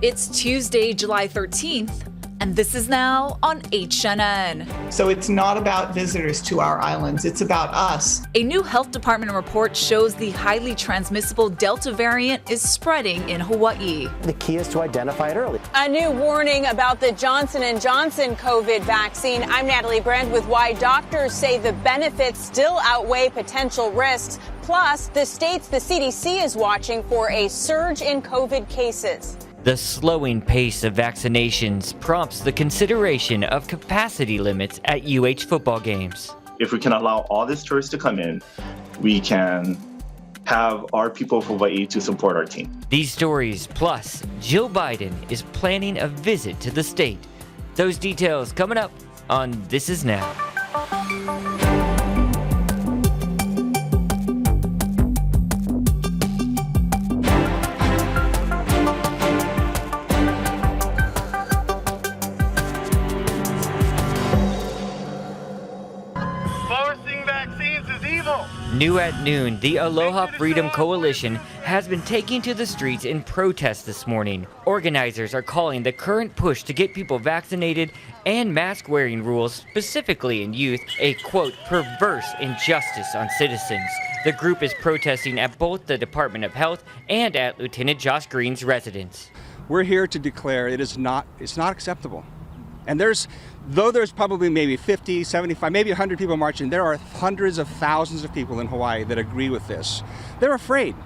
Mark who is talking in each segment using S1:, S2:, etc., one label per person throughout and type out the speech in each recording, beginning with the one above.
S1: It's Tuesday, July 13th, and this is now on HNN.
S2: So it's not about visitors to our islands, it's about us.
S1: A new health department report shows the highly transmissible Delta variant is spreading in Hawaii.
S3: The key is to identify it early.
S4: A new warning about the Johnson & Johnson COVID vaccine. I'm Natalie Brand with why doctors say the benefits still outweigh potential risks. Plus, the states the CDC is watching for a surge in COVID cases.
S5: The slowing pace of vaccinations prompts the consideration of capacity limits at UH football games.
S6: If we can allow all these tourists to come in, we can have our people of Hawaii to support our team.
S5: These stories, plus Joe Biden is planning a visit to the state. Those details coming up on This Is Now. New at noon, the Aloha Freedom Coalition has been taking to the streets in protest this morning. Organizers are calling the current push to get people vaccinated and mask-wearing rules, specifically in youth, a, quote, perverse injustice on citizens. The group is protesting at both the Department of Health and at Lieutenant Josh Green's residence.
S7: We're here to declare it's not acceptable. And there's probably maybe 50, 75, maybe 100 people marching, there are hundreds of thousands of people in Hawaii that agree with this. They're afraid.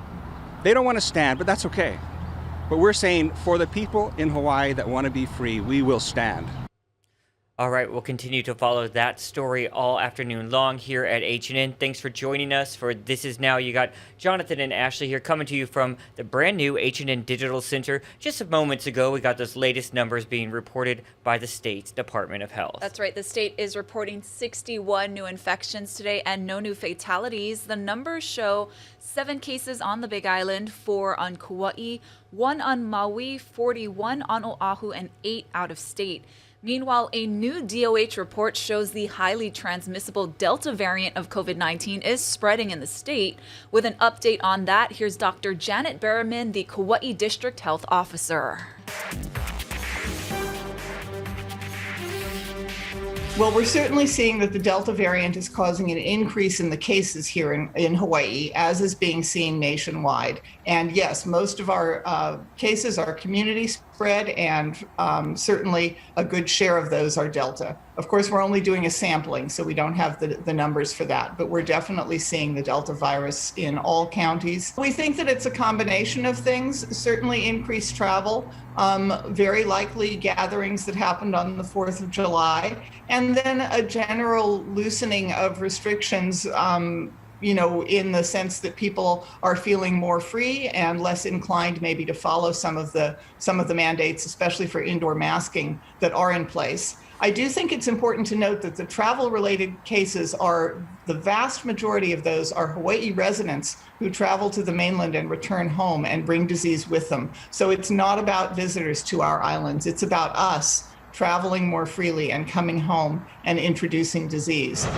S7: They don't want to stand, but that's okay. But we're saying for the people in Hawaii that want to be free, we will stand.
S5: All right, we'll continue to follow that story all afternoon long here at HNN. Thanks for joining us for This Is Now. You got Jonathan and Ashley here coming to you from the brand new HNN Digital Center. Just moments ago, we got those latest numbers being reported by the state's Department of Health.
S1: That's right. The state is reporting 61 new infections today and no new fatalities. The numbers show 7 cases on the Big Island, 4 on Kauai, 1 on Maui, 41 on Oahu, and 8 out of state. Meanwhile, a new DOH report shows the highly transmissible Delta variant of COVID-19 is spreading in the state. With an update on that, here's Dr. Janet Berriman, the Kauai District Health Officer.
S2: Well, we're certainly seeing that the Delta variant is causing an increase in the cases here in Hawaii, as is being seen nationwide. And yes, most of our cases are community spread, and certainly a good share of those are Delta. Of course, we're only doing a sampling, so we don't have the numbers for that, but we're definitely seeing the Delta virus in all counties. We think that it's a combination of things, certainly increased travel, very likely gatherings that happened on the 4th of July, and then a general loosening of restrictions, in the sense that people are feeling more free and less inclined maybe to follow some of the mandates, especially for indoor masking, that are in place. I do think it's important to note that the travel-related cases the vast majority of those are Hawaii residents who travel to the mainland and return home and bring disease with them. So it's not about visitors to our islands, it's about us traveling more freely and coming home and introducing disease.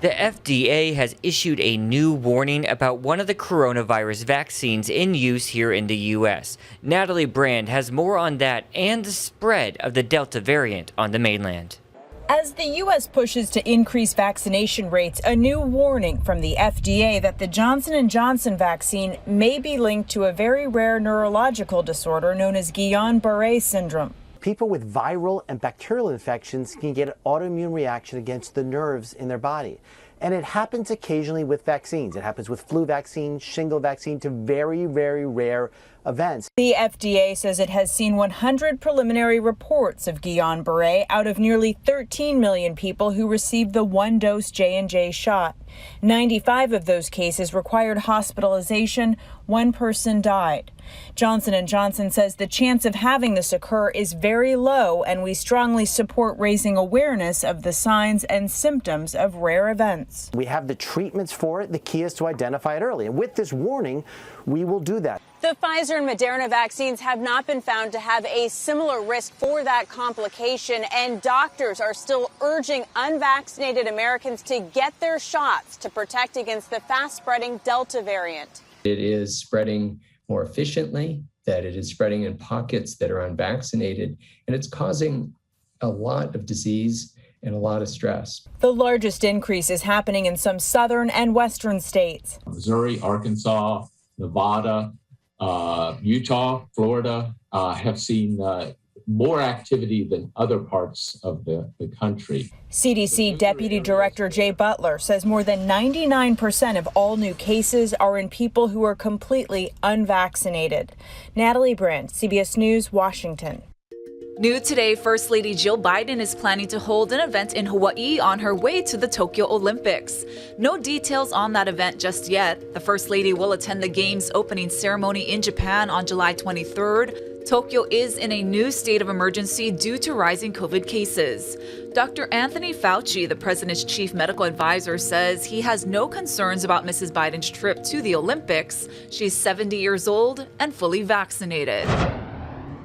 S5: The FDA has issued a new warning about one of the coronavirus vaccines in use here in the U.S. Natalie Brand has more on that and the spread of the Delta variant on the mainland.
S4: As the U.S. pushes to increase vaccination rates, a new warning from the FDA that the Johnson & Johnson vaccine may be linked to a very rare neurological disorder known as Guillain-Barré syndrome.
S3: People with viral and bacterial infections can get an autoimmune reaction against the nerves in their body. And it happens occasionally with vaccines. It happens with flu vaccine, shingle vaccine, to very, very rare events.
S4: The FDA says it has seen 100 preliminary reports of Guillain-Barré out of nearly 13 million people who received the one-dose J&J shot. 95 of those cases required hospitalization. 1 person died. Johnson & Johnson says the chance of having this occur is very low, and we strongly support raising awareness of the signs and symptoms of rare events.
S3: We have the treatments for it. The key is to identify it early. And with this warning, we will do that.
S4: The Pfizer and Moderna vaccines have not been found to have a similar risk for that complication, and doctors are still urging unvaccinated Americans to get their shots to protect against the fast-spreading Delta variant.
S8: It is spreading more efficiently, that it is spreading in pockets that are unvaccinated, and it's causing a lot of disease and a lot of stress.
S4: The largest increase is happening in some southern and western states.
S9: Missouri, Arkansas, Nevada, Utah, Florida have seen more activity than other parts of the country.
S4: CDC Deputy Director Jay Butler says more than 99% of all new cases are in people who are completely unvaccinated. Natalie Brandt, CBS News, Washington.
S1: New today, First Lady Jill Biden is planning to hold an event in Hawaii on her way to the Tokyo Olympics. No details on that event just yet. The First Lady will attend the Games opening ceremony in Japan on July 23rd. Tokyo is in a new state of emergency due to rising COVID cases. Dr. Anthony Fauci, the president's chief medical advisor, says he has no concerns about Mrs. Biden's trip to the Olympics. She's 70 years old and fully vaccinated.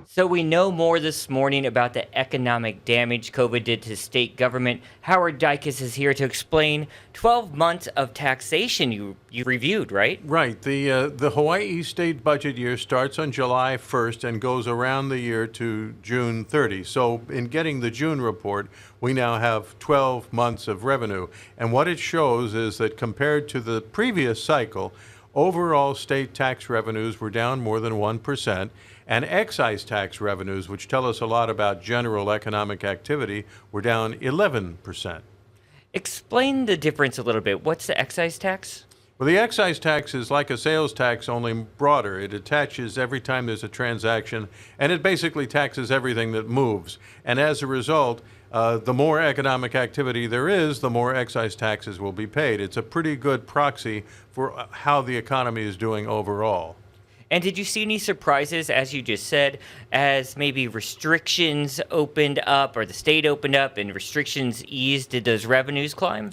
S5: So we know more this morning about the economic damage COVID did to state government. Howard Dykes is here to explain 12 months of taxation you reviewed, right?
S10: Right. The Hawaii state budget year starts on July 1st and goes around the year to June 30. So in getting the June report, we now have 12 months of revenue. And what it shows is that compared to the previous cycle, overall state tax revenues were down more than 1%. And excise tax revenues, which tell us a lot about general economic activity, were down 11%.
S5: Explain the difference a little bit. What's the excise tax?
S10: Well, the excise tax is like a sales tax, only broader. It attaches every time there's a transaction, and it basically taxes everything that moves. And as a result, the more economic activity there is, the more excise taxes will be paid. It's a pretty good proxy for how the economy is doing overall.
S5: And did you see any surprises, as you just said, as maybe restrictions opened up or the state opened up and restrictions eased? Did those revenues climb?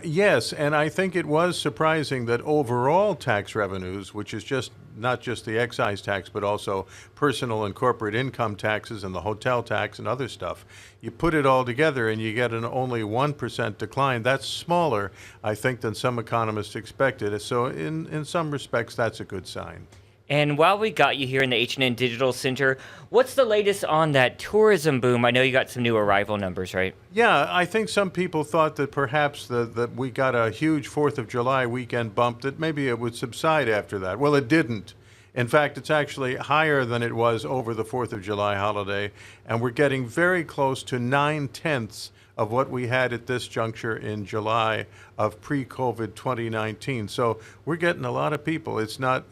S10: Yes, and I think it was surprising that overall tax revenues, which is not just the excise tax, but also personal and corporate income taxes and the hotel tax and other stuff, you put it all together and you get an only 1% decline. That's smaller, I think, than some economists expected. So in some respects, that's a good sign.
S5: And while we got you here in the H&N Digital Center, what's the latest on that tourism boom? I know you got some new arrival numbers, right?
S10: Yeah, I think some people thought that perhaps that we got a huge 4th of July weekend bump, that maybe it would subside after that. Well, it didn't. In fact, it's actually higher than it was over the 4th of July holiday, and we're getting very close to 9/10 of what we had at this juncture in July of pre-COVID 2019. So we're getting a lot of people. It's not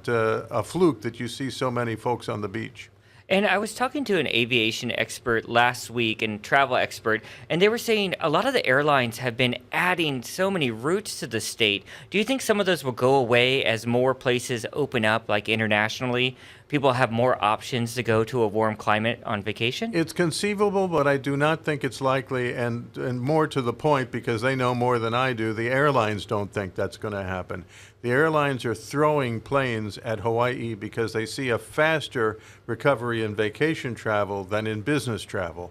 S10: a fluke that you see so many folks on the beach.
S5: And I was talking to an aviation expert last week and travel expert, and they were saying a lot of the airlines have been adding so many routes to the state. Do you think some of those will go away as more places open up, like internationally? People have more options to go to a warm climate on vacation?
S10: It's conceivable, but I do not think it's likely, and more to the point, because they know more than I do, the airlines don't think that's going to happen. The airlines are throwing planes at Hawaii because they see a faster recovery in vacation travel than in business travel.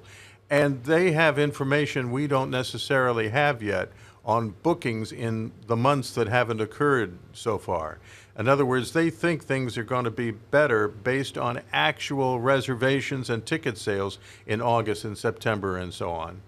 S10: And they have information we don't necessarily have yet on bookings in the months that haven't occurred so far. In other words, they think things are going to be better based on actual reservations and ticket sales in August and September and so on.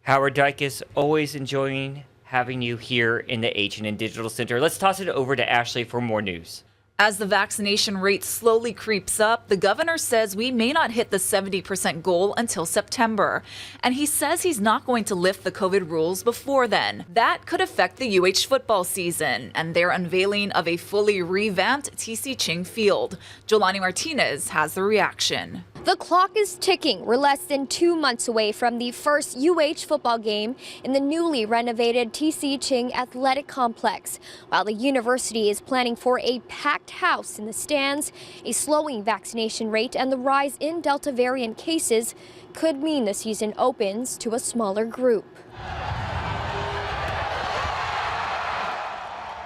S5: Howard Dykes, always enjoying having you here in the H&N Digital Center. Let's toss it over to Ashley for more news.
S1: As the vaccination rate slowly creeps up, the governor says we may not hit the 70% goal until September. And he says he's not going to lift the COVID rules before then. That could affect the UH football season and their unveiling of a fully revamped TC Ching Field. Jolani Martinez has the reaction.
S11: The clock is ticking. We're less than 2 months away from the first UH football game in the newly renovated TC Ching Athletic Complex. While the university is planning for a packed house in the stands, a slowing vaccination rate and the rise in Delta variant cases could mean the season opens to a smaller group.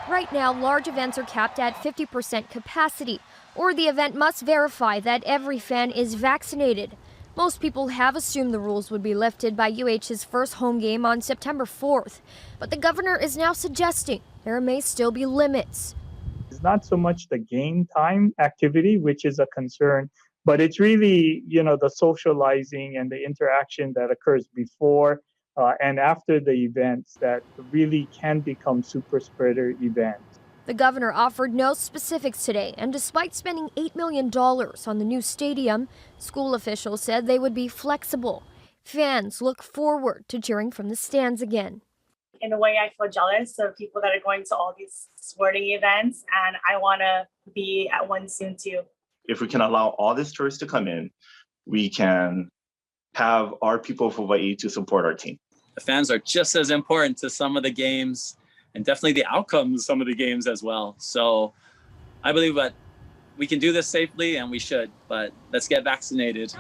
S11: Right now, large events are capped at 50% capacity, or the event must verify that every fan is vaccinated. Most people have assumed the rules would be lifted by UH's first home game on September 4th, but the governor is now suggesting there may still be limits.
S12: not so much the game time activity, which is a concern, but it's really, the socializing and the interaction that occurs before and after the events that really can become super spreader events.
S11: The governor offered no specifics today, and despite spending $8 million on the new stadium, school officials said they would be flexible. Fans look forward to cheering from the stands again.
S13: In a way, I feel jealous of people that are going to all these sporting events, and I want to be at one soon too.
S6: If we can allow all these tourists to come in, we can have our people of Hawaii to support our team.
S14: The fans are just as important to some of the games and definitely the outcomes of some of the games as well. So I believe that we can do this safely, and we should, but let's get vaccinated.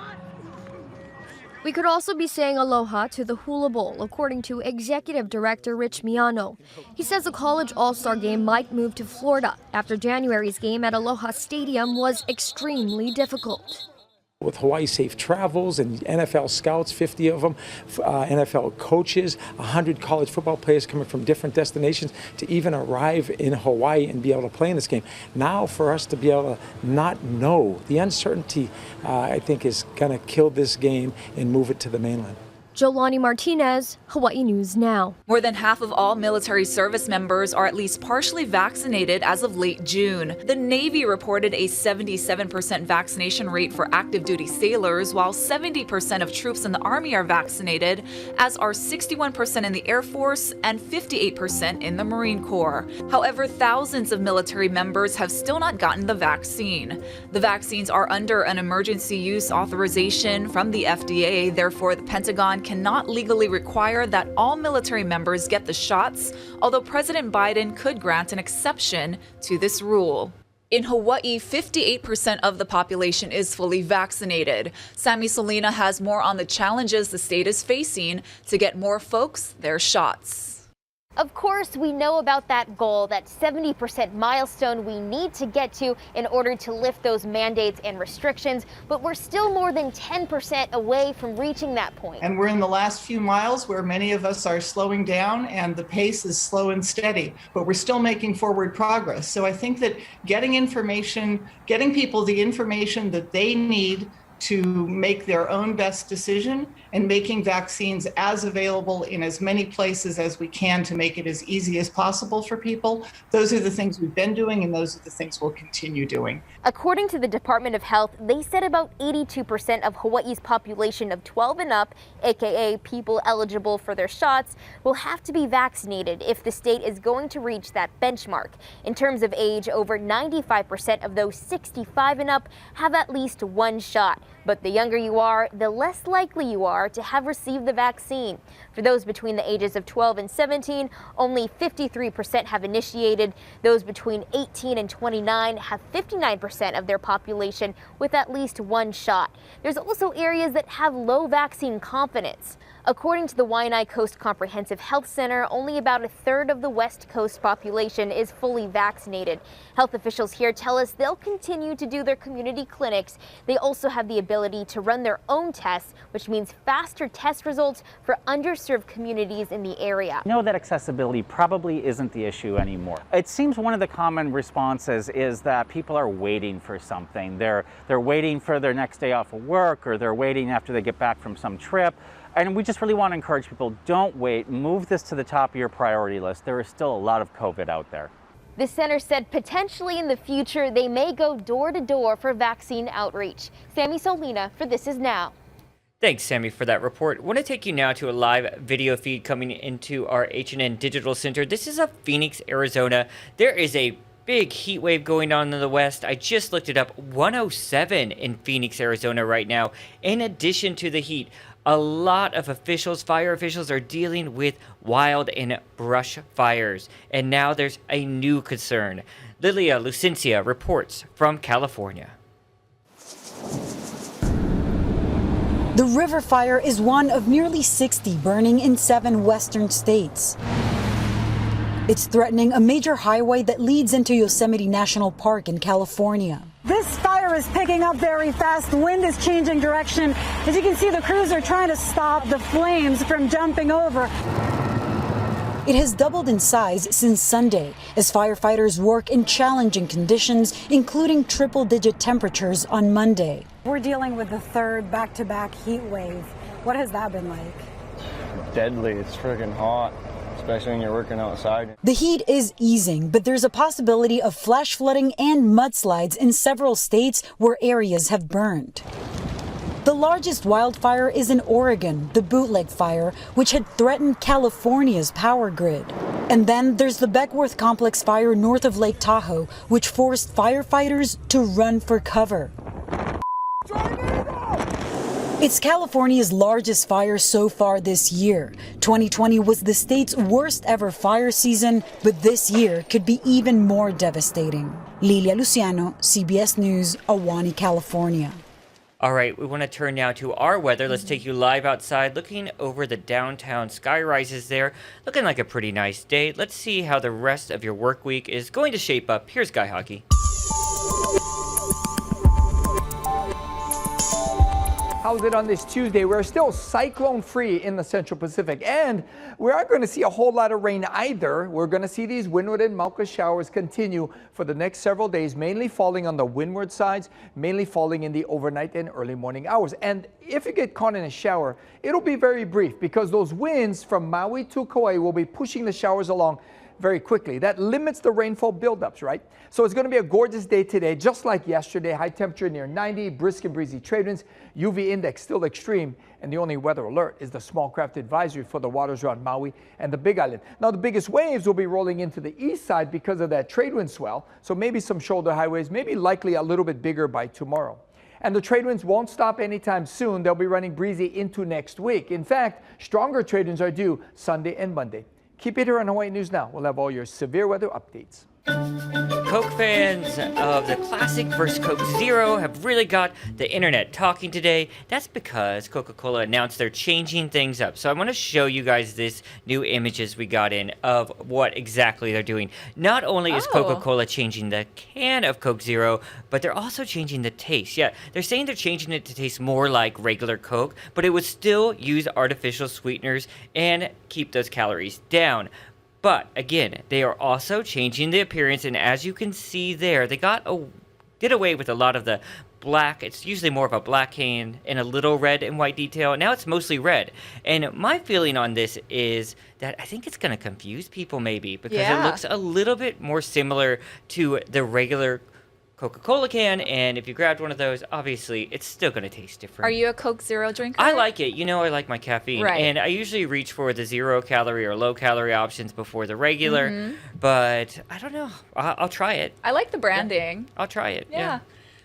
S11: We could also be saying aloha to the Hula Bowl, according to Executive Director Rich Miano. He says the college all-star game might move to Florida after January's game at Aloha Stadium was extremely difficult.
S15: With Hawaii Safe Travels and NFL scouts, 50 of them, NFL coaches, 100 college football players coming from different destinations to even arrive in Hawaii and be able to play in this game. Now for us to be able to not know, the uncertainty I think is going to kill this game and move it to the mainland.
S11: Jolani Martinez, Hawaii News Now.
S1: More than half of all military service members are at least partially vaccinated as of late June. The Navy reported a 77% vaccination rate for active duty sailors, while 70% of troops in the Army are vaccinated, as are 61% in the Air Force and 58% in the Marine Corps. However, thousands of military members have still not gotten the vaccine. The vaccines are under an emergency use authorization from the FDA, therefore the Pentagon cannot legally require that all military members get the shots, although President Biden could grant an exception to this rule. In Hawaii, 58% of the population is fully vaccinated. Sammy Solina has more on the challenges the state is facing to get more folks their shots.
S11: Of course, we know about that goal, that 70% milestone we need to get to in order to lift those mandates and restrictions, but we're still more than 10% away from reaching that point.
S2: And we're in the last few miles where many of us are slowing down and the pace is slow and steady, but we're still making forward progress. So I think that getting people the information that they need to make their own best decision and making vaccines as available in as many places as we can to make it as easy as possible for people. Those are the things we've been doing, and those are the things we'll continue doing.
S11: According to the Department of Health, they said about 82% of Hawaii's population of 12 and up, aka people eligible for their shots, will have to be vaccinated if the state is going to reach that benchmark. In terms of age, over 95% of those 65 and up have at least one shot. But the younger you are, the less likely you are to have received the vaccine. For those between the ages of 12 and 17, only 53% have initiated. Those between 18 and 29 have 59% of their population with at least one shot. There's also areas that have low vaccine confidence. According to the Waianae Coast Comprehensive Health Center, only about a third of the West Coast population is fully vaccinated. Health officials here tell us they'll continue to do their community clinics. They also have the ability to run their own tests, which means faster test results for underserved communities in the area.
S16: I know that accessibility probably isn't the issue anymore. It seems one of the common responses is that people are waiting for something. They're waiting for their next day off of work, or they're waiting after they get back from some trip. And we just really want to encourage people, don't wait, move this to the top of your priority list. There is still a lot of COVID out there.
S11: The center said potentially in the future they may go door to door for vaccine outreach. Sammy Solina for This Is Now.
S5: Thanks, Sammy, for that report. I want to take you now to a live video feed coming into our H&N Digital Center. This is of Phoenix, Arizona. There is a big heat wave going on in the west. I just looked it up, 107 in Phoenix, Arizona right now. In addition to the heat, a lot of fire officials are dealing with wild and brush fires. And now there's a new concern. Lilia Lucencia reports from California.
S17: The river fire is one of nearly 60 burning in 7 western states. It's threatening a major highway that leads into Yosemite National Park in California. This fire is picking up very fast. The wind is changing direction. As you can see, the crews are trying to stop the flames from jumping over. It has doubled in size since Sunday as firefighters work in challenging conditions, including triple-digit temperatures on Monday.
S18: We're dealing with the third back-to-back heat wave. What has that been like?
S19: Deadly. It's freaking hot, especially when you're working outside.
S17: The heat is easing, but there's a possibility of flash flooding and mudslides in several states where areas have burned. The largest wildfire is in Oregon, the Bootleg Fire, which had threatened California's power grid. And then there's the Beckworth Complex fire north of Lake Tahoe, which forced firefighters to run for cover. It's California's largest fire so far this year. 2020 was the state's worst ever fire season, but this year could be even more devastating. Lilia Luciano, CBS News, Ahwahnee, California.
S5: All right, we want to turn now to our weather. Let's take you live outside, looking over the downtown sky rises there. Looking like a pretty nice day. Let's see how the rest of your work week is going to shape up. Here's Guy Hockey.
S20: How's it on this Tuesday? We're still cyclone-free in the Central Pacific, and we aren't going to see a whole lot of rain either. We're going to see these windward and Mauka showers continue for the next several days, mainly falling on the windward sides, mainly falling in the overnight and early morning hours. And if you get caught in a shower, it'll be very brief because those winds from Maui to Kauai will be pushing the showers along very quickly. That limits the rainfall buildups, right? So it's going to be a gorgeous day today, just like yesterday. High temperature near 90, brisk and breezy trade winds, UV index still extreme, and the only weather alert is the small craft advisory for the waters around Maui and the Big Island. Now, the biggest waves will be rolling into the east side because of that trade wind swell, so maybe some shoulder high waves, maybe likely a little bit bigger by tomorrow. And the trade winds won't stop anytime soon. They'll be running breezy into next week. In fact, stronger trade winds are due Sunday and Monday. Keep it here on Hawaii News Now. We'll have all your severe weather updates.
S5: Coke fans of the classic versus Coke Zero have really got the internet talking today. That's because Coca-Cola announced they're changing things up. So I want to show you guys this new images we got in of what exactly they're doing. Not only is Coca-Cola changing the can of Coke Zero, but they're also changing the taste. Yeah, they're saying they're changing it to taste more like regular Coke, but it would still use artificial sweeteners and keep those calories down. But again, they are also changing the appearance, and as you can see there, they did away with a lot of the black. It's usually more of a black can and a little red and white detail. Now it's mostly red. And my feeling on this is that I think it's going to confuse people maybe because it looks a little bit more similar to the regular Coca-Cola can, and if you grabbed one of those, obviously, it's still going to taste different.
S1: Are you a Coke Zero drinker?
S5: I like it. You know, I like my caffeine.
S1: Right.
S5: And I usually reach for the 0-calorie or low-calorie options before the regular, but I don't know. I'll try it.
S1: I like the branding.
S5: I'll try it.
S1: Yeah.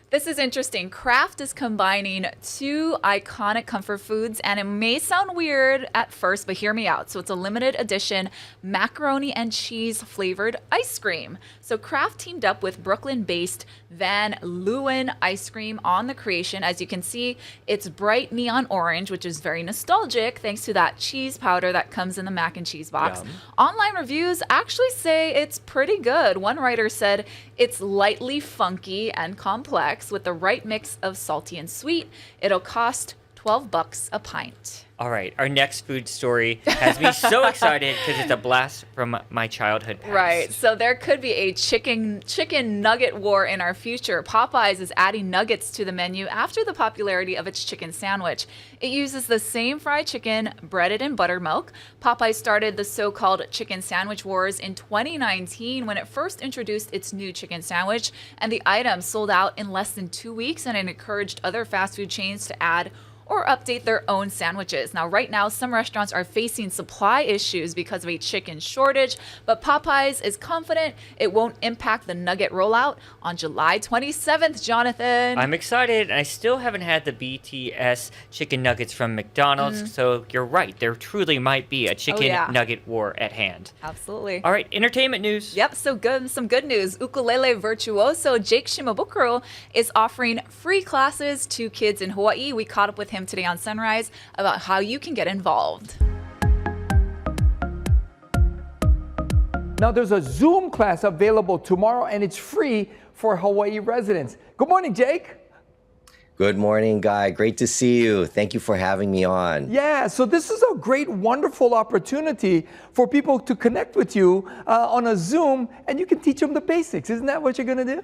S1: This is interesting. Kraft is combining two iconic comfort foods, and it may sound weird at first, but hear me out. So it's a limited edition macaroni and cheese flavored ice cream. So Kraft teamed up with Brooklyn-based Van Leeuwen Ice Cream on the creation. As you can see, it's bright neon orange, which is very nostalgic thanks to that cheese powder that comes in the mac and cheese box.
S5: Yum.
S1: Online reviews actually say it's pretty good. One writer said it's lightly funky and complex with the right mix of salty and sweet. It'll cost $12 a pint.
S5: All right, our next food story has me so excited because it's a blast from my childhood past.
S1: Right, so there could be a chicken nugget war in our future. Popeyes is adding nuggets to the menu after the popularity of its chicken sandwich. It uses the same fried chicken breaded in buttermilk. Popeyes started the so-called chicken sandwich wars in 2019 when it first introduced its new chicken sandwich, and the item sold out in less than 2 weeks, and it encouraged other fast food chains to add or update their own sandwiches. Now, right now, some restaurants are facing supply issues because of a chicken shortage, but Popeyes is confident it won't impact the nugget rollout on July 27th, Jonathan.
S5: I'm excited, and I still haven't had the BTS chicken nuggets from McDonald's, so you're right. There truly might be a chicken nugget war at hand.
S1: Absolutely.
S5: All right, entertainment news.
S1: Yep, some good news. Ukulele virtuoso Jake Shimabukuro is offering free classes to kids in Hawaii. We caught up with him today on Sunrise about how you can get involved.
S20: Now there's a Zoom class available tomorrow and it's free for Hawaii residents. Good morning, Jake.
S21: Good morning, Guy. Great to see you. Thank you for having me on.
S20: Yeah, so this is a great, wonderful opportunity for people to connect with you on a Zoom, and you can teach them the basics. Isn't that what you're going to do?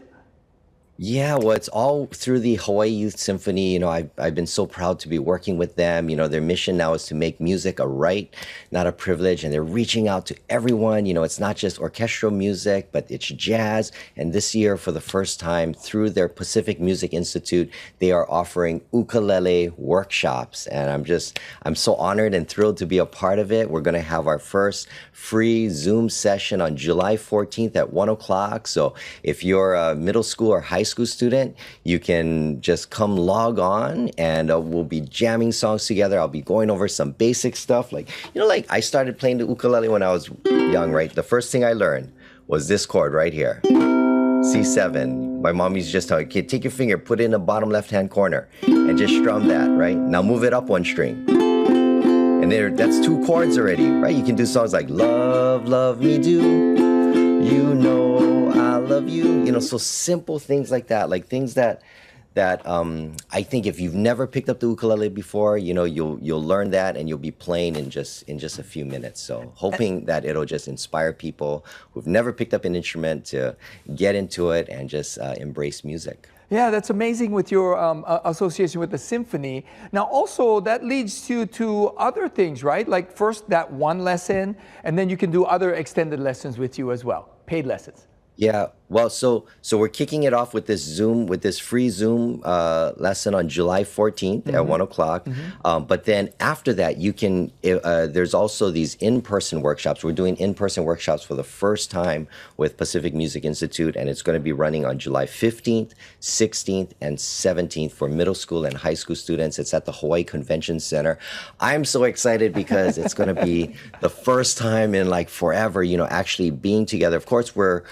S21: Yeah, well, it's all through the Hawaii Youth Symphony. I've been so proud to be working with them. Their mission now is to make music a right, not a privilege. And they're reaching out to everyone. It's not just orchestral music, but it's jazz. And this year, for the first time, through their Pacific Music Institute, they are offering ukulele workshops. And I'm so honored and thrilled to be a part of it. We're going to have our first free Zoom session on July 14th at 1 o'clock. So if you're a middle school or high school student, you can just come log on and we'll be jamming songs together. I'll be going over some basic stuff. Like I started playing the ukulele when I was young, right? The first thing I learned was this chord right here, C7. My mom used to just tell me, kid, take your finger, put it in the bottom left-hand corner and just strum that, right? Now move it up one string. And that's 2 chords already, right? You can do songs like Love, Love Me Do, You Know I Love You. So simple things like that, like things that I think if you've never picked up the ukulele before, you'll learn that and you'll be playing in just a few minutes. So hoping that it'll just inspire people who've never picked up an instrument to get into it and just embrace music.
S20: Yeah, that's amazing with your association with the symphony. Now, also, that leads you to other things, right? Like first that one lesson, and then you can do other extended lessons with you as well, paid lessons.
S21: Yeah, well, so we're kicking it off with this free Zoom lesson on July 14th at 1 o'clock. But then after that, you can, there's also these in-person workshops. We're doing in-person workshops for the first time with Pacific Music Institute, and it's going to be running on July 15th, 16th, and 17th for middle school and high school students. It's at the Hawaii Convention Center. I'm so excited because it's going to be the first time in like forever, actually being together. Of course, we're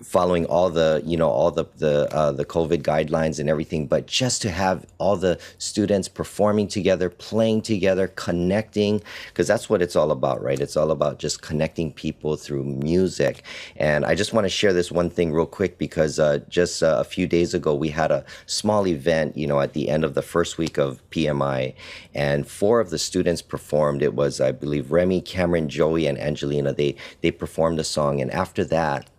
S21: following all the COVID guidelines and everything, but just to have all the students performing together, playing together, connecting, because that's what it's all about, right? It's all about just connecting people through music. And I just want to share this one thing real quick because just a few days ago, we had a small event, at the end of the first week of PMI, and 4 of the students performed. It was, I believe, Remy, Cameron, Joey, and Angelina. They performed a song, and after that,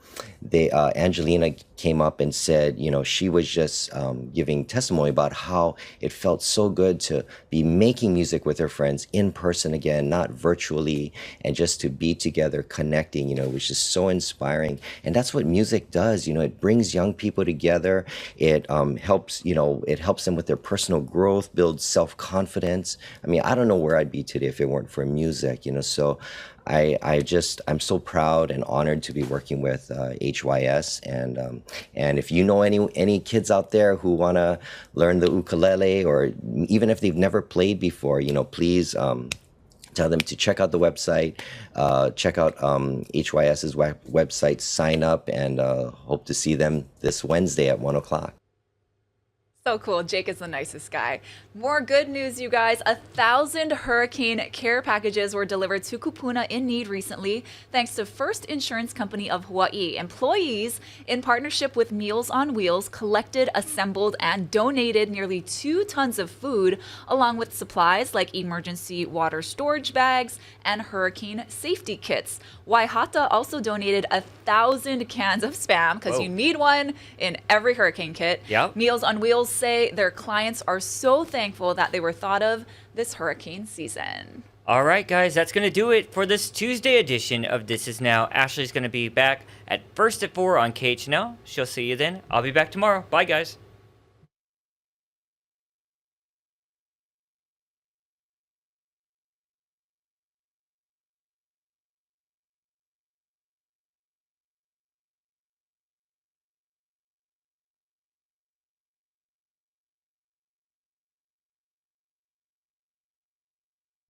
S21: Angelina came up and said, she was just giving testimony about how it felt so good to be making music with her friends in person again, not virtually, and just to be together, connecting, which is so inspiring. And that's what music does. It brings young people together. It helps them with their personal growth, builds self-confidence. I mean, I don't know where I'd be today if it weren't for music, so I'm so proud and honored to be working with HYS, and if you know any kids out there who want to learn the ukulele, or even if they've never played before, please tell them to check out the website, check out HYS's website, sign up, and hope to see them this Wednesday at 1 o'clock.
S1: So cool. Jake is the nicest guy. More good news, you guys. 1,000 hurricane care packages were delivered to Kupuna in need recently, thanks to First Insurance Company of Hawaii. Employees, in partnership with Meals on Wheels, collected, assembled, and donated nearly 2 tons of food, along with supplies like emergency water storage bags and hurricane safety kits. Waihata also donated 1,000 cans of Spam, because you need one in every hurricane kit.
S5: Yep.
S1: Meals on Wheels say their clients are so thankful that they were thought of this hurricane season.
S5: All right, guys, that's going to do it for this Tuesday edition of This Is Now. Ashley's going to be back at first at 4 on KHNL. She'll see you then. I'll be back tomorrow. Bye, guys.